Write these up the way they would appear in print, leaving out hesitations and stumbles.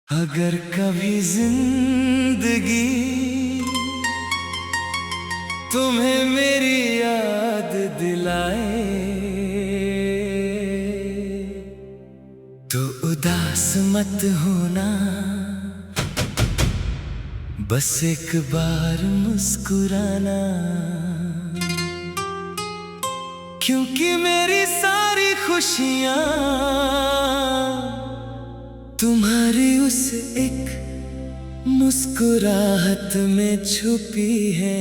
अगर कभी जिंदगी तुम्हें मेरी याद दिलाए तो उदास मत होना, बस एक बार मुस्कुराना, क्योंकि मेरी सारी खुशियां तुम्हारी उस एक मुस्कुराहट में छुपी है।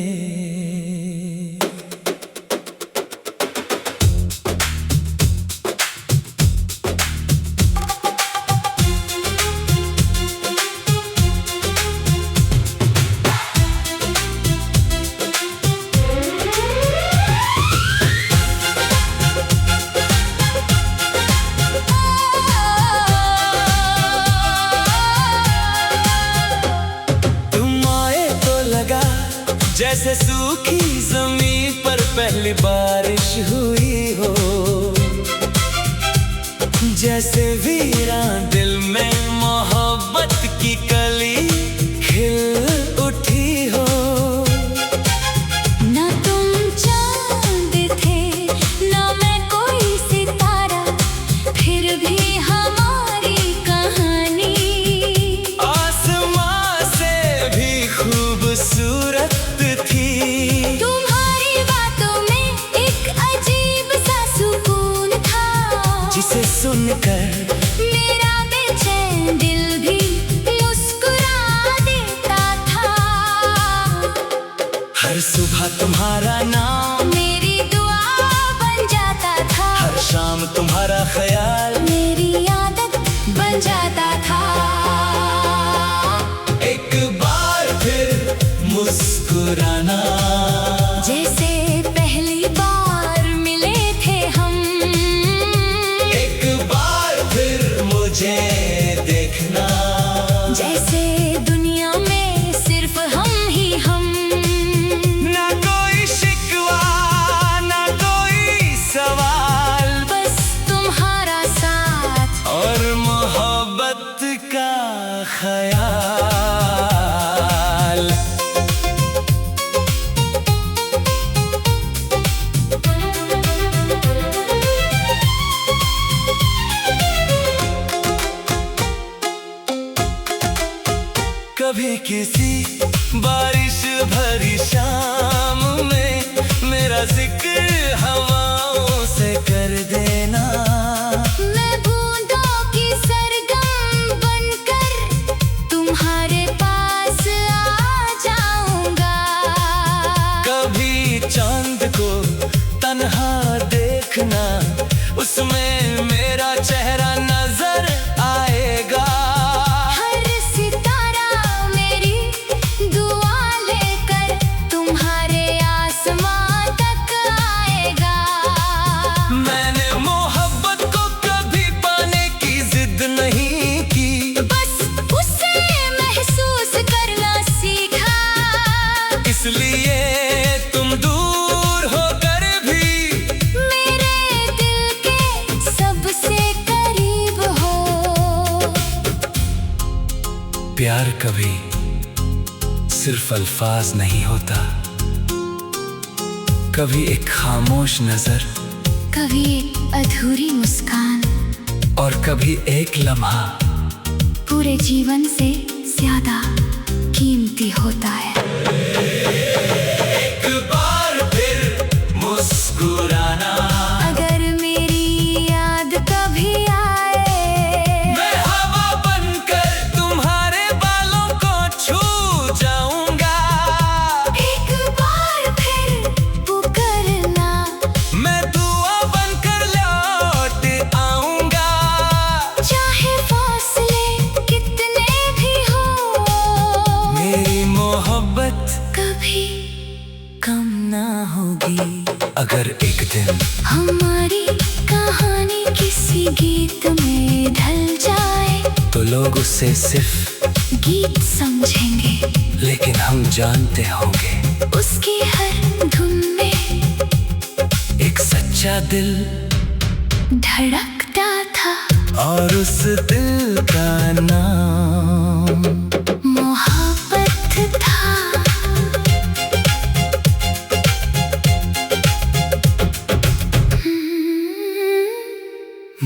जैसे सूखी जमीन पर पहली बारिश हुई हो, जैसे वीरान दिल में मोहब्बत की कली खिल उठी हो। ना तुम चांद थे ना मैं कोई सितारा, फिर भी हमारी कहानी आसमां से भी खूबसूरत थी। तुम्हारी बातों में एक अजीब सा सुकून था, जिसे सुनकर मेरा बेचैन दिल भी मुस्कुरा देता था। हर सुबह तुम्हारा नाम मेरी दुआ बन जाता था, हर शाम तुम्हारा ख्याल मेरी आदत बन जाता था। एक बार फिर मुस्कुराना, जैसे पहली बार मिले थे हम। एक बार फिर मुझे देखना, जैसे दुनिया में सिर्फ हम ही हम। ना कोई शिकवा ना कोई सवाल, बस तुम्हारा साथ और मोहब्बत का ख्याल। कभी किसी बारिश भरी शाम में मेरा जिक्र हवाओं से कर देना। मैं बूंदों की सरगम बनकर तुम्हारे पास आ जाऊंगा। कभी चांद को तन्हा देखना, उसमें मेरा चेहरा नजर आएगा। हर सितारा मेरी दुआ लेकर तुम्हारे आसमां तक आएगा। मैंने मोहब्बत को कभी पाने की जिद नहीं की, बस उसे महसूस करना सीखा। इसलिए तुम दूर होकर भी मेरे दिल के सबसे करीब हो। प्यार कभी सिर्फ अल्फाज नहीं होता, कभी एक खामोश नजर, कभी एक अधूरी मुस्कान, और कभी एक लम्हा पूरे जीवन से ज्यादा कीमती होता है। एक बार फिर मुस्कुराना, अगर मेरी याद कभी आए, मैं हवा बनकर तुम्हारे बालों को छू जाऊंगा। एक बार फिर पुकारना, मैं दुआ बनकर लौट आऊंगा। चाहे फासले कितने भी हो, मेरी मोहब्बत कभी कम ना होगी। अगर एक दिन हमारी कहानी किसी गीत में ढल जाए, तो लोग उसे सिर्फ गीत समझेंगे, लेकिन हम जानते होंगे उसकी हर धुन में एक सच्चा दिल धड़कता था। और उस दिल का नाम मोहब्बत था।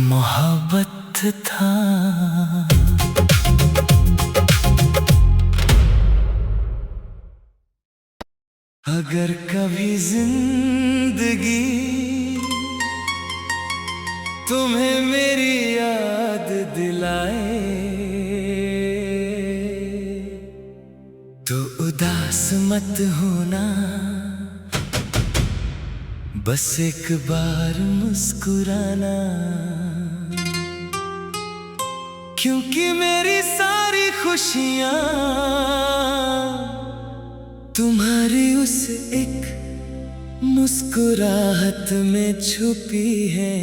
मोहब्बत था। अगर कभी जिंदगी तुम्हें मेरी याद दिलाए तो उदास मत होना, बस एक बार मुस्कुराना, क्योंकि मेरी सारी खुशियाँ तुम्हारी उस एक मुस्कुराहट में छुपी है।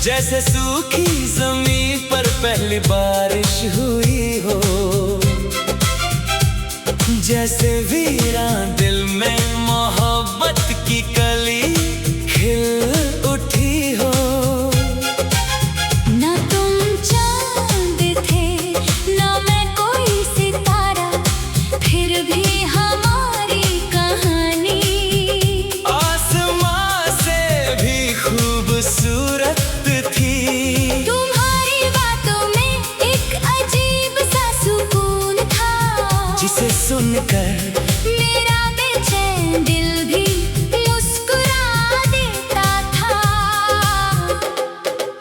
जैसे सूखी जमीन पर पहली बारिश हुई हो, जैसे वीरान दिल में मोहब्बत की कली खिल उठी हो। ना तुम चांद थे ना मैं कोई सितारा, फिर भी हमारी कहानी आसमां से भी खूबसूरत थी। तुम्हारी बातों में एक अजीब सा सुकून था, जिसे सुनकर मेरा बेचैन दिल भी मुस्कुरा देता था।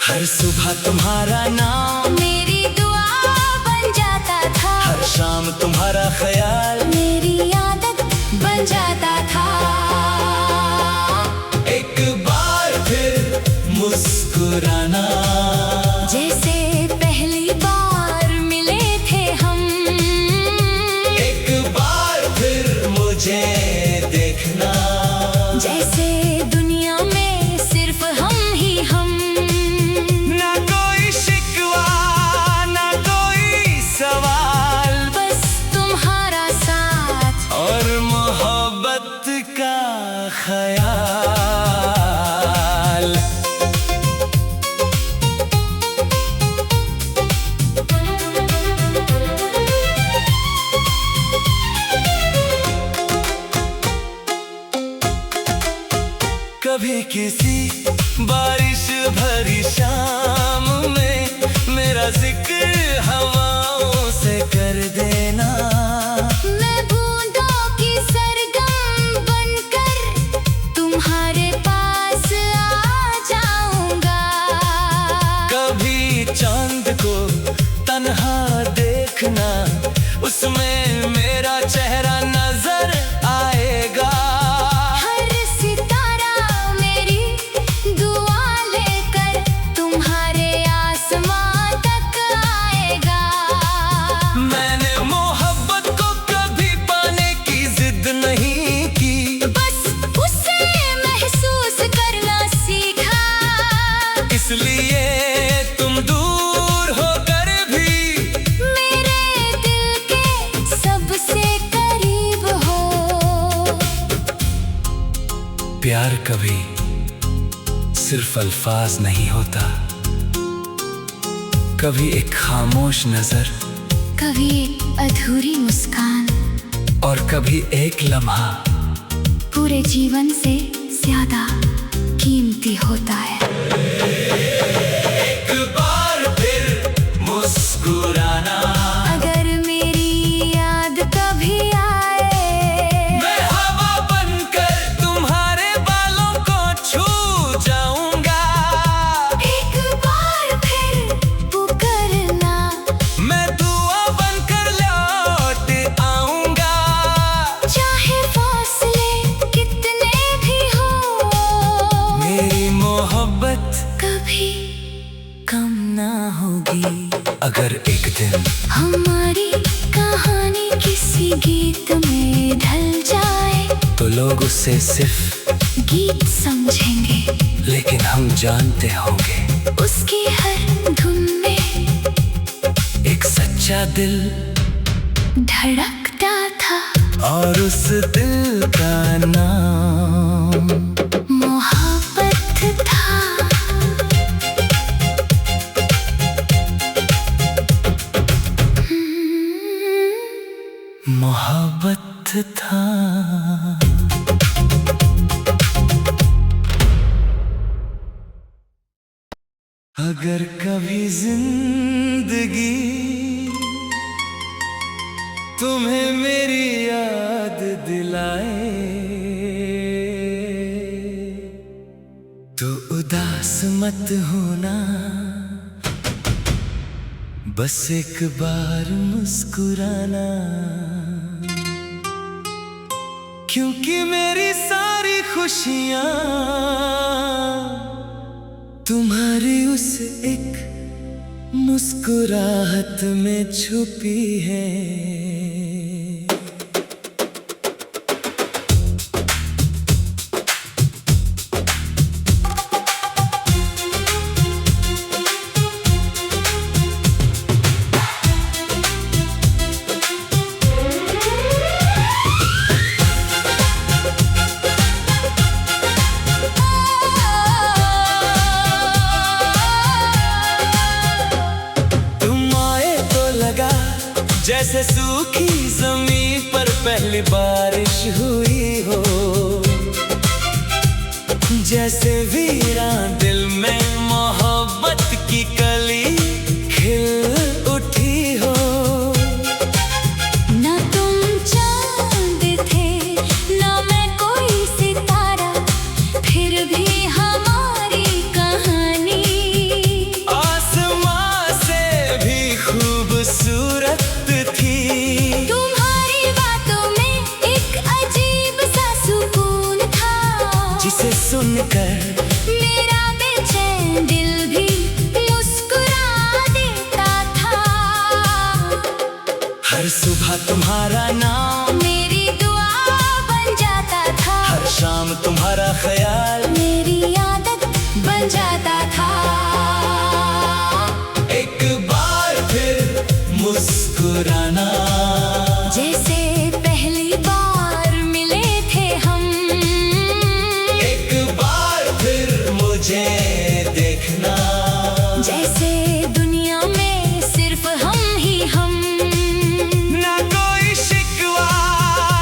हर सुबह तुम्हारा नाम मेरी दुआ बन जाता था, हर शाम तुम्हारा ख्याल मेरी आदत बन जाता था। एक बार फिर मुस्कुराना, जैसे पहली बार मिले थे हम, एक बार फिर मुझे देखना, जैसे दुनिया में सिर्फ हम ही हम। ना कोई शिकवा ना कोई सवाल, बस तुम्हारा साथ और मोहब्बत का ख्याल। कभी किसी बारिश भरी शाम में मेरा जिक्र हवाओं से कर देना, मैं बूंदों की सरगम बनकर तुम्हारे पास आ जाऊंगा। कभी चांद को तन्हा देखना, उसमें मेरा चेहरा नजर आएगा। हर सितारा मेरी दुआ लेकर तुम्हारे आसमां तक आएगा। मैंने मोहब्बत को कभी पाने की जिद नहीं की, बस उसे महसूस करना सीखा। इसलिए तुम दूर होकर भी मेरे दिल के सबसे करीब हो। प्यार कभी सिर्फ अल्फाज नहीं होता, कभी एक खामोश नजर, कभी एक अधूरी मुस्कान, और कभी एक लम्हा पूरे जीवन से ज्यादा कीमती होता है। एक बार फिर मुस्कुराना, अगर मेरी याद कभी आए, मैं हवा बनकर तुम्हारे बालों को छू जाऊंगा। एक बार फिर पुकारना, मैं दुआ बनकर लौट आऊंगा। चाहे फासले कितने भी हो, मेरी मोहब्बत कभी लोग उसे सिर्फ गीत समझेंगे, लेकिन हम जानते होंगे उसकी हर धुन में एक सच्चा दिल धड़कता था। और उस दिल का नाम मोहब्बत था। मोहब्बत था। अगर कभी जिंदगी तुम्हें मेरी याद दिलाए तो उदास मत होना, बस एक बार मुस्कुराना, क्योंकि मेरी सारी खुशियां तुम्हारी उस एक मुस्कुराहट में छुपी है। जैसे सूखी जमीन पर पहली बारिश हुई हो, जैसे वीरान दिल में मोहब्बत की कली खिल उठी हो। ना तुम चांद थे ना मैं कोई सितारा, फिर भी हमारी कहानी आसमां से भी खूबसूरत थी। तुम्हारी बातों में एक अजीब सा सुकून था, जिसे सुनकर मेरा बेचैन दिल भी मुस्कुरा देता था। हर सुबह तुम्हारा नाम मेरी दुआ बन जाता था, हर शाम तुम्हारा ख्याल मेरी आदत बन जाता था। एक बार फिर मुस्कुराना, जैसे पहली बार मिले थे हम। एक बार फिर मुझे देखना, जैसे दुनिया में सिर्फ हम ही हम। ना कोई शिकवा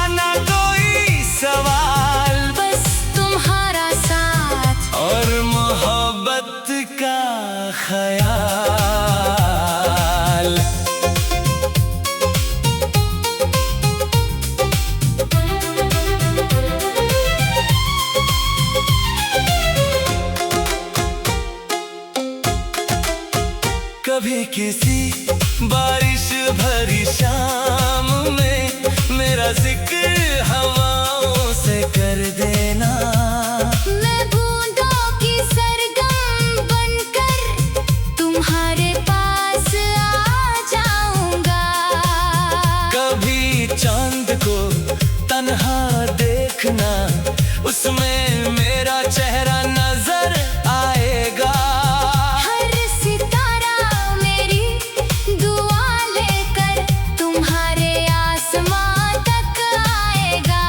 ना कोई सवाल, बस तुम्हारा साथ और मोहब्बत का ख्याल। कभी किसी बारिश भरी शाम में मेरा जिक्र हवाओं से कर देना। मैं बूंदों की सरगम बनकर तुम्हारे पास आ जाऊंगा। कभी चांद को तन्हा देखना, उसमें मेरा चेहरा नजर आएगा। हर सितारा मेरी दुआ लेकर तुम्हारे आसमां तक आएगा।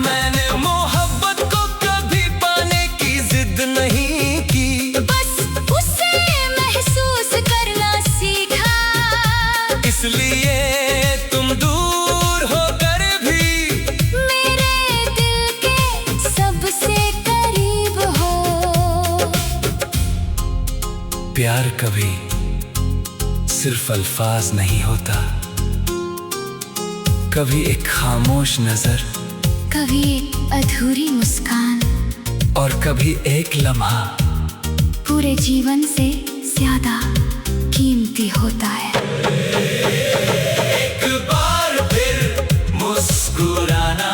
मैंने मोहब्बत को कभी पाने की जिद नहीं की, बस उसे महसूस करना सीखा। इसलिए तुम दूर होकर भी मेरे दिल के सबसे करीब हो। प्यार कभी सिर्फ अल्फाज नहीं होता, कभी एक खामोश नजर, कभी एक अधूरी मुस्कान, और कभी एक लम्हा पूरे जीवन से ज्यादा कीमती होता है। एक बार फिर मुस्कुराना,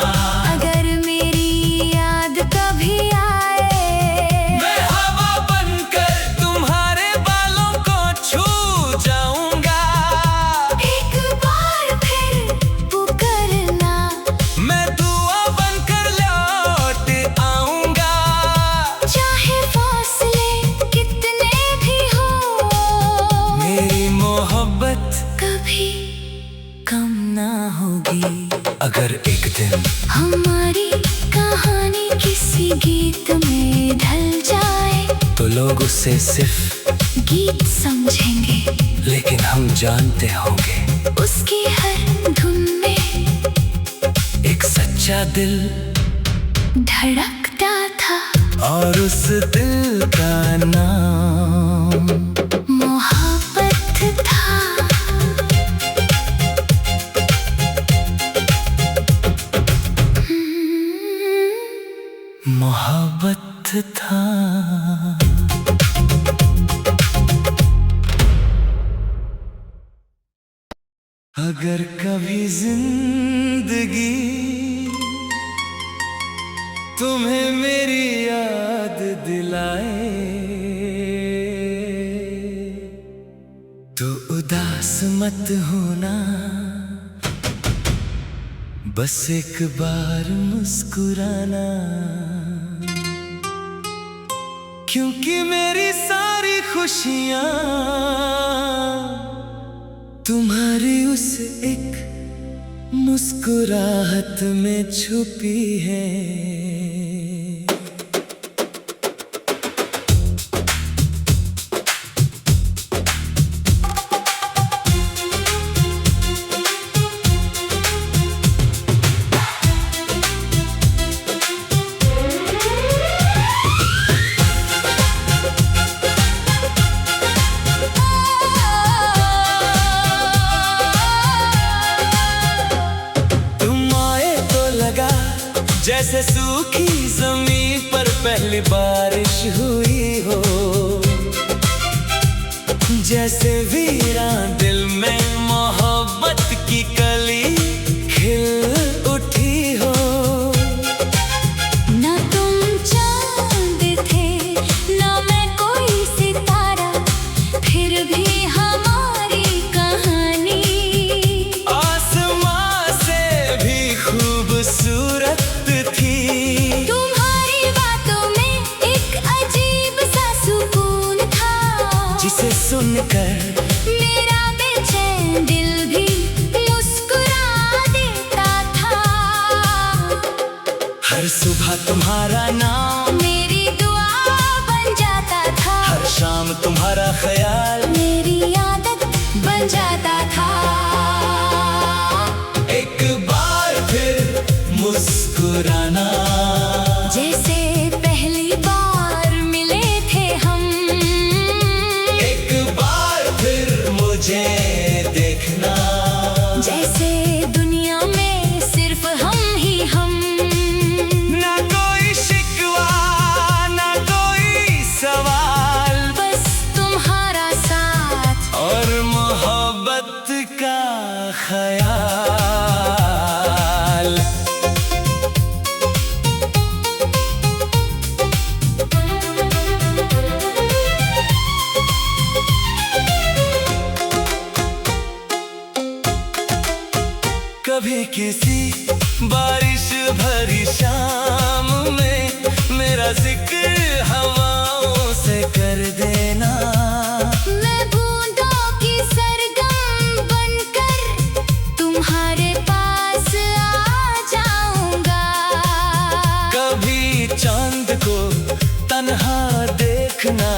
अगर मेरी याद कभी आए, मैं हवा बनकर तुम्हारे बालों को छू जाऊंगा। एक बार फिर पुकारना, मैं दुआ बनकर उसे सिर्फ गीत समझेंगे, लेकिन हम जानते होंगे उसकी हर धुन में एक सच्चा दिल धड़कता था। और उस दिल का नाम मोहब्बत था। मोहब्बत था। अगर कभी जिंदगी तुम्हें मेरी याद दिलाए तो उदास मत होना, बस एक बार मुस्कुराना, क्योंकि मेरी सारी खुशियां तुम्हारी उस एक मुस्कुराहट में छुपी है। जैसे सूखी जमीन पर पहली बारिश हुई हो, जैसे वीरान दिल में मोहब्बत की कली खिल उठी हो। ना तुम चांद थे ना मैं कोई सितारा, फिर भी हमारी कहानी आसमां से भी खूबसूरत थी। तुम्हारी बातों में एक अजीब सा सुकून था, जिसे सुनकर मेरा बेचैन दिल भी मुस्कुरा देता था। हर सुबह तुम्हारा नाम मेरी दुआ बन जाता था, हर शाम तुम्हारा ख्याल मेरी आदत बन जाता था। एक बार फिर मुस्कुराना, जैसे पहली बार मिले थे हम। एक बार फिर मुझे देखना, जैसे दुनिया में सिर्फ हम ही हम। ना कोई शिकवा ना कोई सवाल, बस तुम्हारा साथ और मोहब्बत का ख्याल। कभी किसी बारिश भरी शाम में मेरा जिक्र हवाओं से कर देना। मैं बूंदों की सरगम बनकर तुम्हारे पास आ जाऊंगा। कभी चांद को तन्हा देखना,